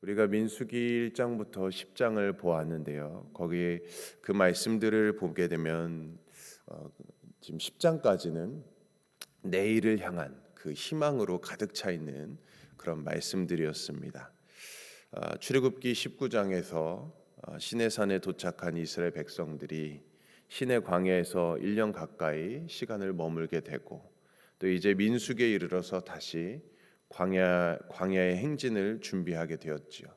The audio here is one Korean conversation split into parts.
우리가 민수기 1장부터 10장을 보았는데요. 거기에 그 말씀들을 보게 되면 지금 10장까지는 내일을 향한 그 희망으로 가득 차 있는 그런 말씀들이었습니다. 출애굽기 19장에서 시내산에 도착한 이스라엘 백성들이 시내 광야에서 1년 가까이 시간을 머물게 되고, 또 이제 민수기에 이르러서 다시 광야의 행진을 준비하게 되었지요.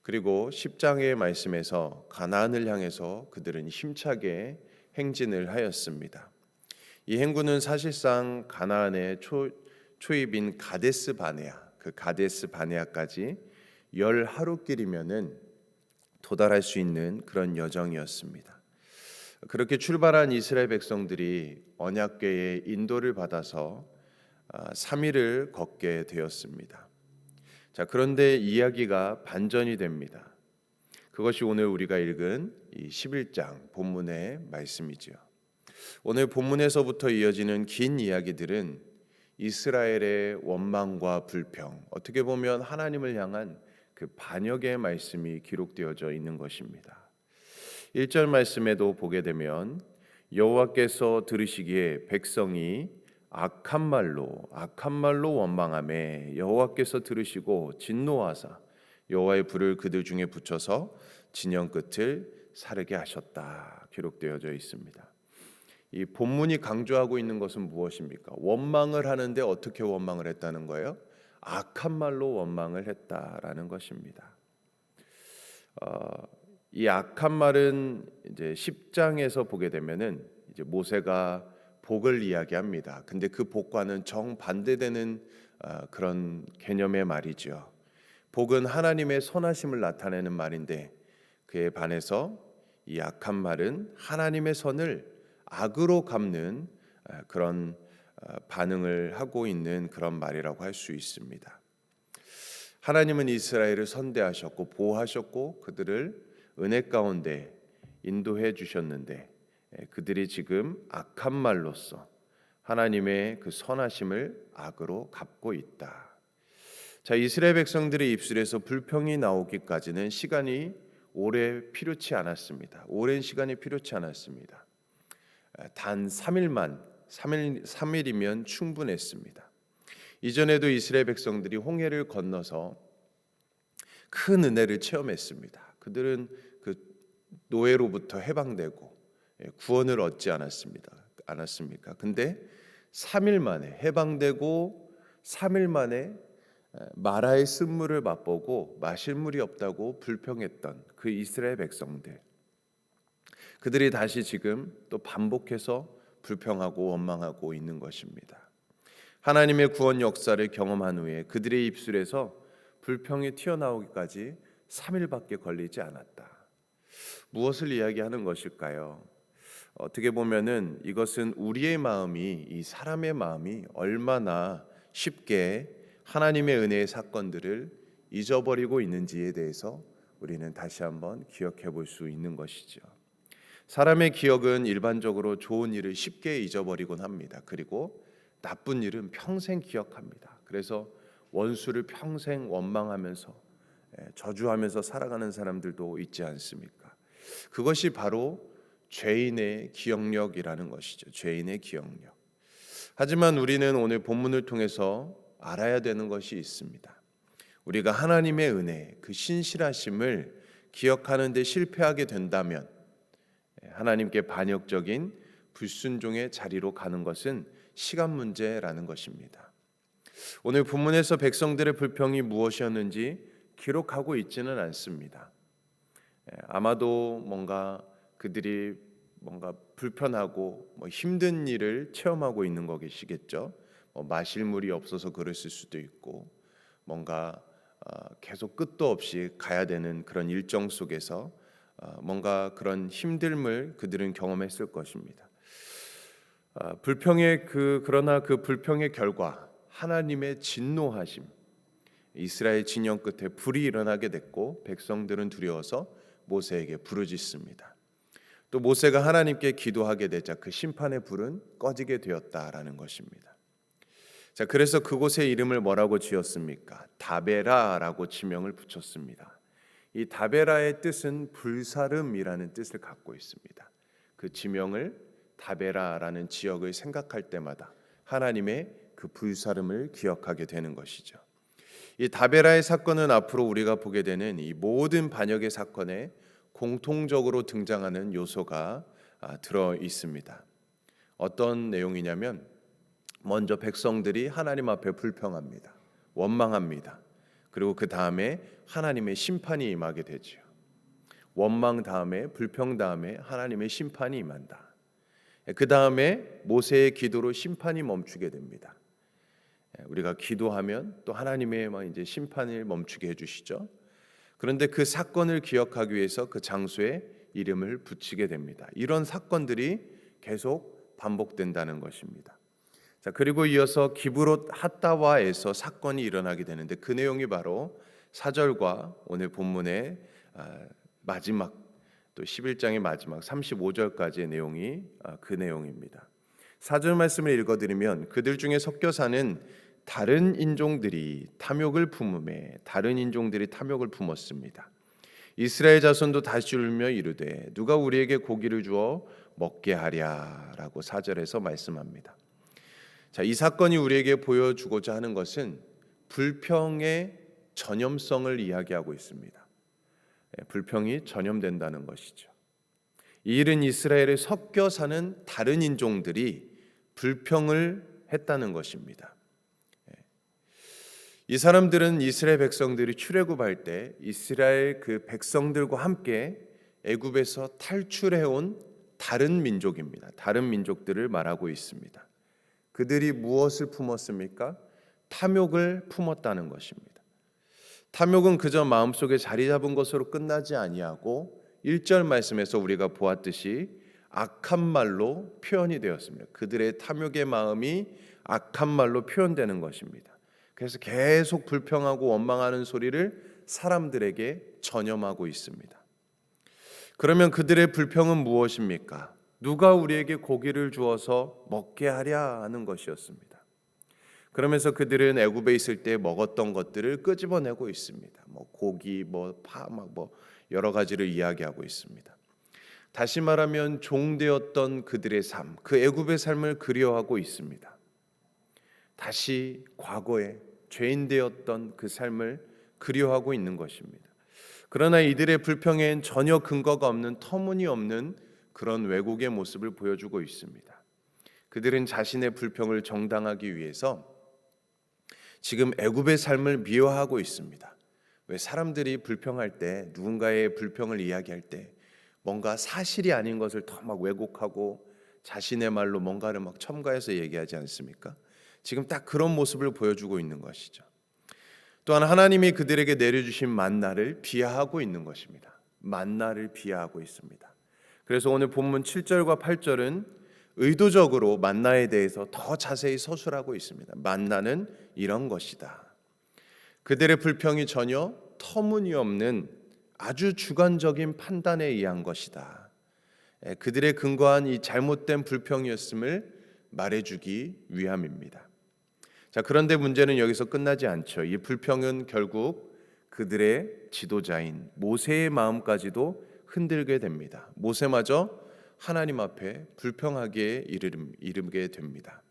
그리고 10장의 말씀에서 가나안을 향해서 그들은 힘차게 행진을 하였습니다. 이 행군은 사실상 가나안의 초입인 가데스 바네아, 그 가데스 바네아까지 10하루길이면은 도달할 수 있는 그런 여정이었습니다. 그렇게 출발한 이스라엘 백성들이 언약궤의 인도를 받아서 3일을 걷게 되었습니다. 자, 그런데 이야기가 반전이 됩니다. 그것이 오늘 우리가 읽은 이 11장 본문의 말씀이지요. 오늘 본문에서부터 이어지는 긴 이야기들은 이스라엘의 원망과 불평, 어떻게 보면 하나님을 향한 그 반역의 말씀이 기록되어져 있는 것입니다. 1절 말씀에도 보게 되면 여호와께서 들으시기에 백성이 악한 말로 원망하매 여호와께서 들으시고 진노하사 여호와의 불을 그들 중에 붙여서 진영 끝을 사르게 하셨다, 기록되어져 있습니다. 이 본문이 강조하고 있는 것은 무엇입니까? 원망을 하는데 어떻게 원망을 했다는 거예요? 악한 말로 원망을 했다라는 것입니다. 이 악한 말은 이제 10장에서 보게 되면은 이제 모세가 복을 이야기합니다. 근데 그 복과는 정반대되는 그런 개념의 말이죠. 복은 하나님의 선하심을 나타내는 말인데, 그에 반해서 이 악한 말은 하나님의 선을 악으로 갚는 그런 반응을 하고 있는 그런 말이라고 할 수 있습니다. 하나님은 이스라엘을 선대하셨고 보호하셨고 그들을 은혜 가운데 인도해 주셨는데, 그들이 지금 악한 말로써 하나님의 그 선하심을 악으로 갚고 있다. 자, 이스라엘 백성들의 입술에서 불평이 나오기까지는 시간이 오랜 시간이 필요치 않았습니다. 단 3일이면 충분했습니다. 이전에도 이스라엘 백성들이 홍해를 건너서 큰 은혜를 체험했습니다. 그들은 그 노예로부터 해방되고 구원을 얻지 않았습니까? 근데 3일 만에 해방되고 3일 만에 마라의 쓴물을 맛보고 마실 물이 없다고 불평했던 그 이스라엘 백성들, 그들이 다시 지금 또 반복해서 불평하고 원망하고 있는 것입니다. 하나님의 구원 역사를 경험한 후에 그들의 입술에서 불평이 튀어나오기까지 3일밖에 걸리지 않았다. 무엇을 이야기하는 것일까요? 어떻게 보면은 이것은 우리의 마음이, 이 사람의 마음이 얼마나 쉽게 하나님의 은혜의 사건들을 잊어버리고 있는지에 대해서 우리는 다시 한번 기억해 볼 수 있는 것이죠. 사람의 기억은 일반적으로 좋은 일을 쉽게 잊어버리곤 합니다. 그리고 나쁜 일은 평생 기억합니다. 그래서 원수를 평생 원망하면서 저주하면서 살아가는 사람들도 있지 않습니까? 그것이 바로 죄인의 기억력이라는 것이죠. 죄인의 기억력. 하지만 우리는 오늘 본문을 통해서 알아야 되는 것이 있습니다. 우리가 하나님의 은혜, 그 신실하심을 기억하는 데 실패하게 된다면 하나님께 반역적인 불순종의 자리로 가는 것은 시간 문제라는 것입니다. 오늘 본문에서 백성들의 불평이 무엇이었는지 기록하고 있지는 않습니다. 아마도 그들이 불편하고 힘든 일을 체험하고 있는 것이겠죠. 마실 물이 없어서 그랬을 수도 있고, 계속 끝도 없이 가야 되는 그런 일정 속에서 그런 힘듦을 그들은 경험했을 것입니다. 그러나 그 불평의 결과 하나님의 진노하심, 이스라엘 진영 끝에 불이 일어나게 됐고 백성들은 두려워서 모세에게 부르짖습니다. 또 모세가 하나님께 기도하게 되자 그 심판의 불은 꺼지게 되었다라는 것입니다. 자, 그래서 그곳의 이름을 뭐라고 지었습니까? 다베라라고 지명을 붙였습니다. 이 다베라의 뜻은 불사름이라는 뜻을 갖고 있습니다. 그 지명을 다베라라는 지역을 생각할 때마다 하나님의 그 불사름을 기억하게 되는 것이죠. 이 다베라의 사건은 앞으로 우리가 보게 되는 이 모든 반역의 사건에 공통적으로 등장하는 요소가 들어 있습니다. 어떤 내용이냐면 먼저 백성들이 하나님 앞에 불평합니다. 원망합니다. 그리고 그 다음에 하나님의 심판이 임하게 되죠. 원망 다음에 불평 다음에 하나님의 심판이 임한다. 그 다음에 모세의 기도로 심판이 멈추게 됩니다. 우리가 기도하면 또 하나님의 이제 심판을 멈추게 해주시죠. 그런데 그 사건을 기억하기 위해서 그 장소에 이름을 붙이게 됩니다. 이런 사건들이 계속 반복된다는 것입니다. 자, 그리고 이어서 기브롯 핫다와에서 사건이 일어나게 되는데 그 내용이 바로 4절과 오늘 본문의 마지막 또 11장의 마지막 35절까지의 내용이 그 내용입니다. 4절 말씀을 읽어드리면 그들 중에 섞여 사는 다른 인종들이 탐욕을 품었습니다. 이스라엘 자손도 다시 울며 이르되 누가 우리에게 고기를 주어 먹게 하랴라고 4절에서 말씀합니다. 자, 이 사건이 우리에게 보여주고자 하는 것은 불평의 전염성을 이야기하고 있습니다. 불평이 전염된다는 것이죠. 이 일은 이스라엘에 섞여 사는 다른 인종들이 불평을 했다는 것입니다. 이 사람들은 이스라엘 백성들이 출애굽할 때 이스라엘 그 백성들과 함께 애굽에서 탈출해온 다른 민족입니다. 다른 민족들을 말하고 있습니다. 그들이 무엇을 품었습니까? 탐욕을 품었다는 것입니다. 탐욕은 그저 마음속에 자리 잡은 것으로 끝나지 아니하고 1절 말씀에서 우리가 보았듯이 악한 말로 표현이 되었습니다. 그들의 탐욕의 마음이 악한 말로 표현되는 것입니다. 그래서 계속 불평하고 원망하는 소리를 사람들에게 전염하고 있습니다. 그러면 그들의 불평은 무엇입니까? 누가 우리에게 고기를 주어서 먹게 하랴 하는 것이었습니다. 그러면서 그들은 애굽에 있을 때 먹었던 것들을 끄집어내고 있습니다. 고기, 파, 여러 가지를 이야기하고 있습니다. 다시 말하면 종되었던 그들의 삶, 그 애굽의 삶을 그리워하고 있습니다. 다시 과거에 죄인 되었던 그 삶을 그리워하고 있는 것입니다. 그러나 이들의 불평엔 전혀 근거가 없는 터무니없는 그런 왜곡의 모습을 보여주고 있습니다. 그들은 자신의 불평을 정당하기 위해서 지금 애굽의 삶을 미화하고 있습니다. 왜 사람들이 불평할 때, 누군가의 불평을 이야기할 때 뭔가 사실이 아닌 것을 더 막 왜곡하고 자신의 말로 뭔가를 막 첨가해서 얘기하지 않습니까? 지금 딱 그런 모습을 보여주고 있는 것이죠. 또한 하나님이 그들에게 내려주신 만나를 비하하고 있는 것입니다. 만나를 비하하고 있습니다. 그래서 오늘 본문 7절과 8절은 의도적으로 만나에 대해서 더 자세히 서술하고 있습니다. 만나는 이런 것이다. 그들의 불평이 전혀 터무니없는 아주 주관적인 판단에 의한 것이다. 그들의 근거한 이 잘못된 불평이었음을 말해주기 위함입니다. 자, 그런데 문제는 여기서 끝나지 않죠. 이 불평은 결국 그들의 지도자인 모세의 마음까지도 흔들게 됩니다. 모세마저 하나님 앞에 불평하기에 이르게 됩니다.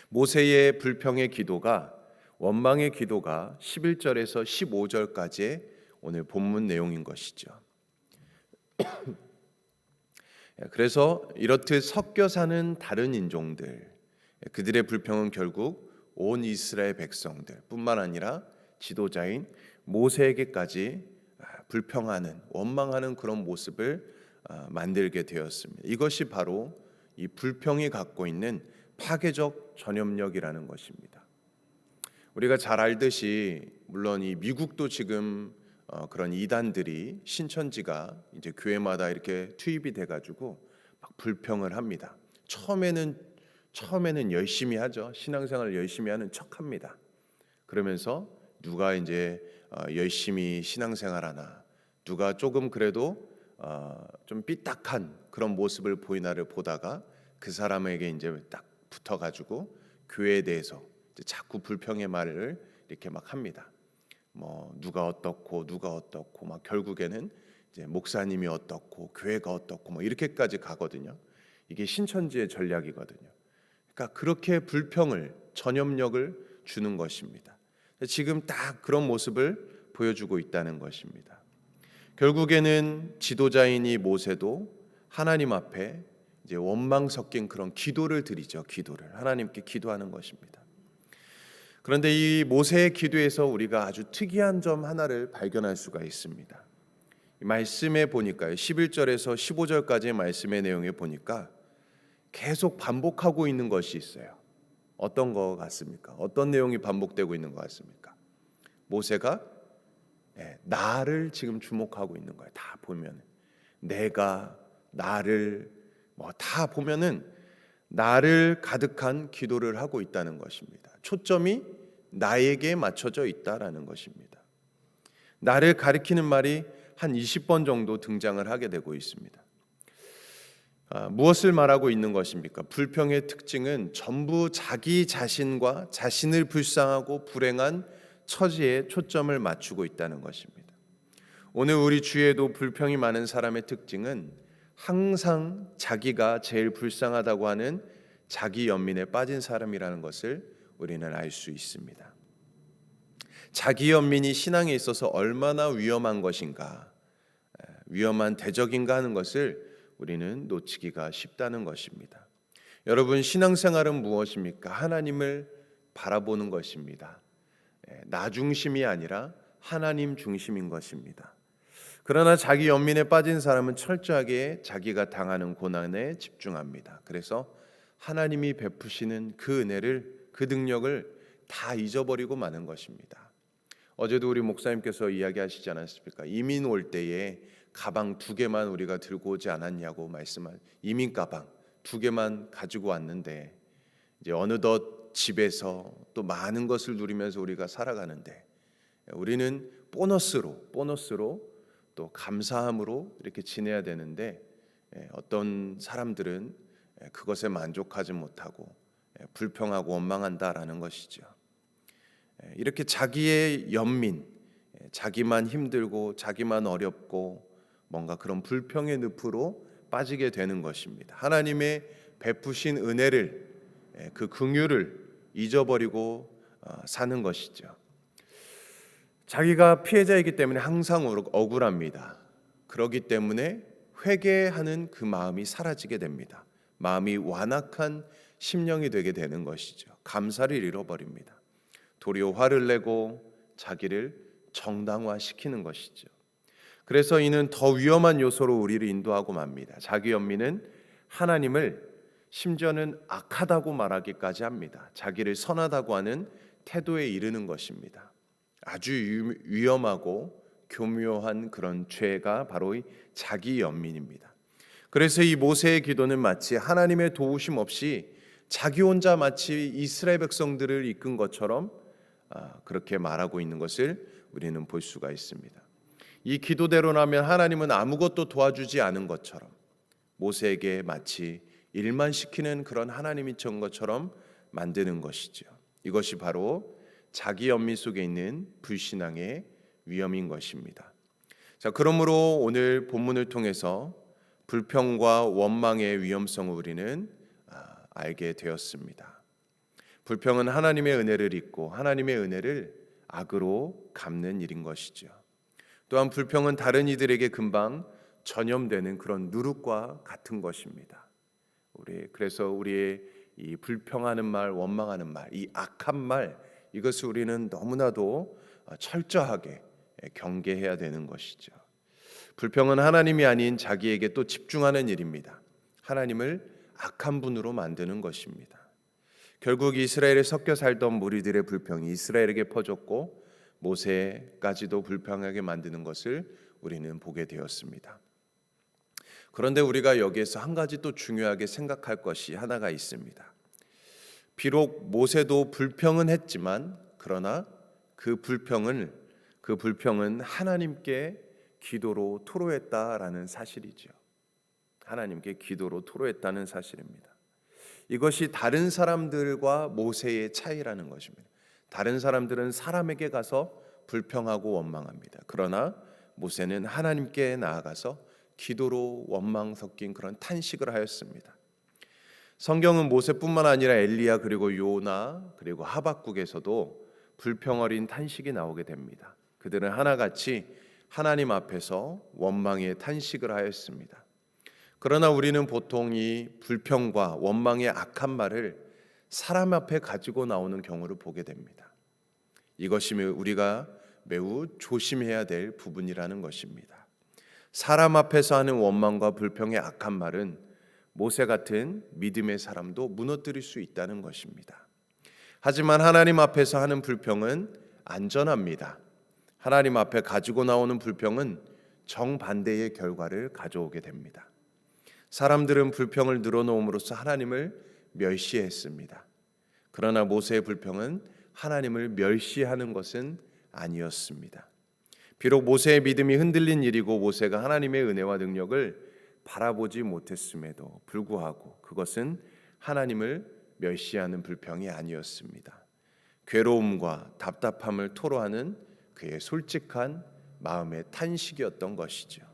모세의 불평의 기도가 원망의 기도가 11절에서 15절까지의 오늘 본문 내용인 것이죠. 그래서 이렇듯 섞여 사는 다른 인종들, 그들의 불평은 결국 온 이스라엘 백성들 뿐만 아니라 지도자인 모세에게까지 불평하는, 원망하는 그런 모습을 만들게 되었습니다. 이것이 바로 이 불평이 갖고 있는 파괴적 전염력이라는 것입니다. 우리가 잘 알듯이 물론 이 미국도 지금 그런 이단들이 신천지가 이제 교회마다 이렇게 투입이 돼가지고 막 불평을 합니다. 처음에는 열심히 하죠. 신앙생활을 열심히 하는 척합니다. 그러면서 누가 이제 열심히 신앙생활하나, 누가 조금 그래도 좀 삐딱한 그런 모습을 보이나를 보다가 그 사람에게 이제 딱 붙어가지고 교회에 대해서 이제 자꾸 불평의 말을 이렇게 막 합니다. 뭐 누가 어떻고 막 결국에는 이제 목사님이 어떻고 교회가 어떻고 뭐 이렇게까지 가거든요. 이게 신천지의 전략이거든요. 그러니까 그렇게 불평을 전염력을 주는 것입니다. 지금 딱 그런 모습을 보여주고 있다는 것입니다. 결국에는 지도자인 이 모세도 하나님 앞에 이제 원망 섞인 그런 기도를 드리죠. 기도를 하나님께 기도하는 것입니다. 그런데 이 모세의 기도에서 우리가 아주 특이한 점 하나를 발견할 수가 있습니다. 이 말씀에 보니까요, 11절에서 15절까지의 말씀의 내용에 보니까 계속 반복하고 있는 것이 있어요. 어떤 것 같습니까? 어떤 내용이 반복되고 있는 것 같습니까? 모세가 나를 지금 주목하고 있는 거예요. 다 보면 내가 나를 다 보면은 나를 가득한 기도를 하고 있다는 것입니다. 초점이 나에게 맞춰져 있다라는 것입니다. 나를 가리키는 말이 한 20번 정도 등장을 하게 되고 있습니다. 무엇을 말하고 있는 것입니까? 불평의 특징은 전부 자기 자신과 자신을 불쌍하고 불행한 처지에 초점을 맞추고 있다는 것입니다. 오늘 우리 주위에도 불평이 많은 사람의 특징은 항상 자기가 제일 불쌍하다고 하는 자기 연민에 빠진 사람이라는 것을 우리는 알 수 있습니다. 자기 연민이 신앙에 있어서 얼마나 위험한 것인가, 위험한 대적인가 하는 것을 우리는 놓치기가 쉽다는 것입니다. 여러분, 신앙생활은 무엇입니까? 하나님을 바라보는 것입니다. 나 중심이 아니라 하나님 중심인 것입니다. 그러나 자기 연민에 빠진 사람은 철저하게 자기가 당하는 고난에 집중합니다. 그래서 하나님이 베푸시는 그 은혜를, 그 능력을 다 잊어버리고 마는 것입니다. 어제도 우리 목사님께서 이야기하시지 않았습니까? 이민 올 때에 가방 2개만 우리가 들고 오지 않았냐고 말씀한 이민 가방 2개만 가지고 왔는데 이제 어느덧 집에서 또 많은 것을 누리면서 우리가 살아가는데 우리는 보너스로 또 감사함으로 이렇게 지내야 되는데 어떤 사람들은 그것에 만족하지 못하고 불평하고 원망한다라는 것이죠. 이렇게 자기의 연민, 자기만 힘들고 자기만 어렵고 뭔가 그런 불평의 늪으로 빠지게 되는 것입니다. 하나님의 베푸신 은혜를, 그 긍휼을 잊어버리고 사는 것이죠. 자기가 피해자이기 때문에 항상 억울합니다. 그렇기 때문에 회개하는 그 마음이 사라지게 됩니다. 마음이 완악한 심령이 되게 되는 것이죠. 감사를 잃어버립니다. 도리어 화를 내고 자기를 정당화시키는 것이죠. 그래서 이는 더 위험한 요소로 우리를 인도하고 맙니다. 자기 연민은 하나님을 심지어는 악하다고 말하기까지 합니다. 자기를 선하다고 하는 태도에 이르는 것입니다. 아주 위험하고 교묘한 그런 죄가 바로 이 자기 연민입니다. 그래서 이 모세의 기도는 마치 하나님의 도우심 없이 자기 혼자 마치 이스라엘 백성들을 이끈 것처럼 그렇게 말하고 있는 것을 우리는 볼 수가 있습니다. 이 기도대로라면 하나님은 아무것도 도와주지 않은 것처럼 모세에게 마치 일만 시키는 그런 하나님이 전 것처럼 만드는 것이죠. 이것이 바로 자기 연민 속에 있는 불신앙의 위험인 것입니다. 자, 그러므로 오늘 본문을 통해서 불평과 원망의 위험성을 우리는 알게 되었습니다. 불평은 하나님의 은혜를 잊고 하나님의 은혜를 악으로 갚는 일인 것이죠. 또한 불평은 다른 이들에게 금방 전염되는 그런 누룩과 같은 것입니다. 그래서 우리의 이 불평하는 말, 원망하는 말, 이 악한 말, 이것을 우리는 너무나도 철저하게 경계해야 되는 것이죠. 불평은 하나님이 아닌 자기에게 또 집중하는 일입니다. 하나님을 악한 분으로 만드는 것입니다. 결국 이스라엘에 섞여 살던 무리들의 불평이 이스라엘에게 퍼졌고 모세까지도 불평하게 만드는 것을 우리는 보게 되었습니다. 그런데 우리가 여기에서 한 가지 또 중요하게 생각할 것이 하나가 있습니다. 비록 모세도 불평은 했지만 그러나 그 불평은 하나님께 기도로 토로했다라는 사실이죠. 하나님께 기도로 토로했다는 사실입니다. 이것이 다른 사람들과 모세의 차이라는 것입니다. 다른 사람들은 사람에게 가서 불평하고 원망합니다. 그러나 모세는 하나님께 나아가서 기도로 원망 섞인 그런 탄식을 하였습니다. 성경은 모세뿐만 아니라 엘리야 그리고 요나 그리고 하박국에서도 불평 어린 탄식이 나오게 됩니다. 그들은 하나같이 하나님 앞에서 원망의 탄식을 하였습니다. 그러나 우리는 보통 이 불평과 원망의 악한 말을 사람 앞에 가지고 나오는 경우를 보게 됩니다. 이것이 우리가 매우 조심해야 될 부분이라는 것입니다. 사람 앞에서 하는 원망과 불평의 악한 말은 모세 같은 믿음의 사람도 무너뜨릴 수 있다는 것입니다. 하지만 하나님 앞에서 하는 불평은 안전합니다. 하나님 앞에 가지고 나오는 불평은 정반대의 결과를 가져오게 됩니다. 사람들은 불평을 늘어놓음으로써 하나님을 멸시했습니다. 그러나 모세의 불평은 하나님을 멸시하는 것은 아니었습니다. 비록 모세의 믿음이 흔들린 일이고 모세가 하나님의 은혜와 능력을 바라보지 못했음에도 불구하고 그것은 하나님을 멸시하는 불평이 아니었습니다. 괴로움과 답답함을 토로하는 그의 솔직한 마음의 탄식이었던 것이죠.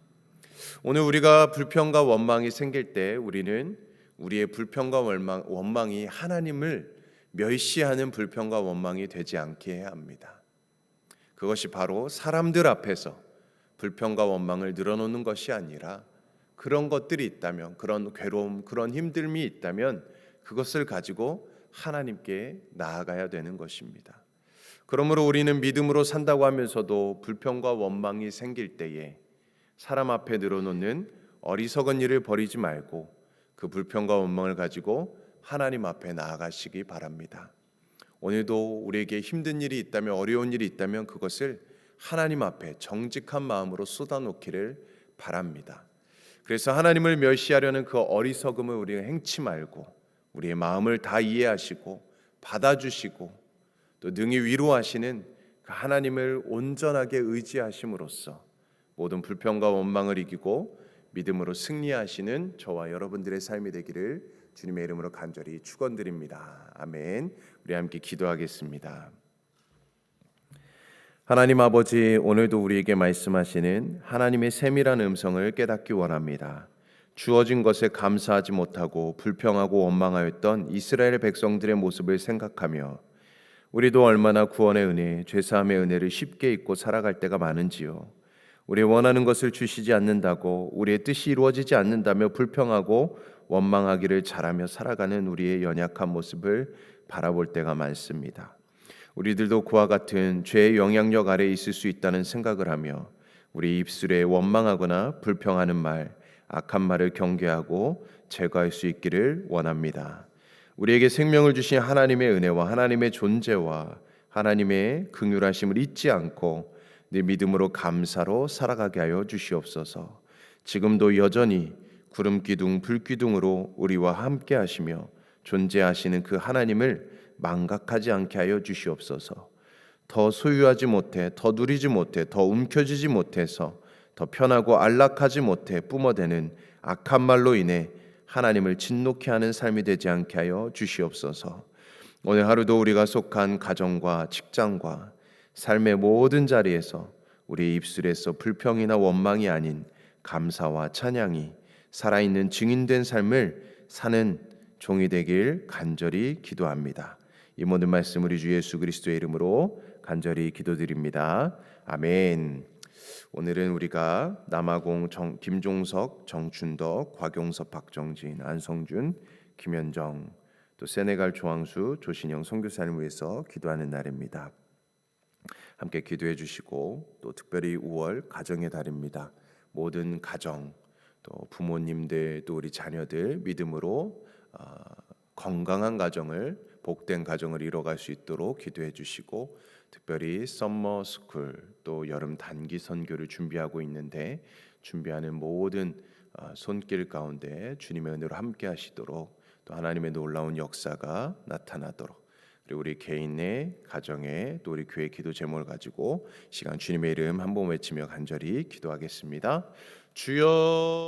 오늘 우리가 불평과 원망이 생길 때 우리는 우리의 불평과 원망이 하나님을 멸시하는 불평과 원망이 되지 않게 해야 합니다. 그것이 바로 사람들 앞에서 불평과 원망을 늘어놓는 것이 아니라 그런 것들이 있다면, 그런 괴로움, 그런 힘듦이 있다면 그것을 가지고 하나님께 나아가야 되는 것입니다. 그러므로 우리는 믿음으로 산다고 하면서도 불평과 원망이 생길 때에 사람 앞에 늘어놓는 어리석은 일을 버리지 말고 그 불평과 원망을 가지고 하나님 앞에 나아가시기 바랍니다. 오늘도 우리에게 힘든 일이 있다면, 어려운 일이 있다면 그것을 하나님 앞에 정직한 마음으로 쏟아놓기를 바랍니다. 그래서 하나님을 멸시하려는 그 어리석음을 우리가 행치 말고 우리의 마음을 다 이해하시고 받아주시고 또 능히 위로하시는 그 하나님을 온전하게 의지하심으로써 모든 불평과 원망을 이기고 믿음으로 승리하시는 저와 여러분들의 삶이 되기를 주님의 이름으로 간절히 축원드립니다. 아멘. 우리 함께 기도하겠습니다. 하나님 아버지, 오늘도 우리에게 말씀하시는 하나님의 세밀한 음성을 깨닫기 원합니다. 주어진 것에 감사하지 못하고 불평하고 원망하였던 이스라엘 백성들의 모습을 생각하며 우리도 얼마나 구원의 은혜, 죄사함의 은혜를 쉽게 잊고 살아갈 때가 많은지요. 우리 원하는 것을 주시지 않는다고, 우리의 뜻이 이루어지지 않는다며 불평하고 원망하기를 잘하며 살아가는 우리의 연약한 모습을 바라볼 때가 많습니다. 우리들도 그와 같은 죄의 영향력 아래에 있을 수 있다는 생각을 하며 우리 입술에 원망하거나 불평하는 말, 악한 말을 경계하고 제거할 수 있기를 원합니다. 우리에게 생명을 주신 하나님의 은혜와 하나님의 존재와 하나님의 긍휼하심을 잊지 않고 늘 믿음으로 감사로 살아가게 하여 주시옵소서. 지금도 여전히 구름 기둥 불 기둥으로 우리와 함께 하시며 존재하시는 그 하나님을 망각하지 않게 하여 주시옵소서. 더 소유하지 못해, 더 누리지 못해, 더 움켜쥐지 못해서 더 편하고 안락하지 못해 뿜어대는 악한 말로 인해 하나님을 진노케 하는 삶이 되지 않게 하여 주시옵소서. 오늘 하루도 우리가 속한 가정과 직장과 삶의 모든 자리에서 우리 입술에서 불평이나 원망이 아닌 감사와 찬양이 살아있는 증인된 삶을 사는 종이 되길 간절히 기도합니다. 이 모든 말씀 우리 주 예수 그리스도의 이름으로 간절히 기도드립니다. 아멘. 오늘은 우리가 남아공 김종석, 정춘덕, 곽용섭, 박정진, 안성준, 김현정, 또 세네갈 조항수, 조신영 선교사님을 위해서 기도하는 날입니다. 함께 기도해 주시고 또 특별히 5월 가정의 달입니다. 모든 가정, 또 부모님들, 또 우리 자녀들 믿음으로 건강한 가정을, 복된 가정을 이뤄갈 수 있도록 기도해 주시고 특별히 썸머 스쿨 또 여름 단기 선교를 준비하고 있는데 준비하는 모든 손길 가운데 주님의 은혜로 함께 하시도록 또 하나님의 놀라운 역사가 나타나도록 그리고 우리 개인의 가정에 또 우리 교회 기도 제목을 가지고 시간 주님의 이름 한 번 외치며 간절히 기도하겠습니다. 주여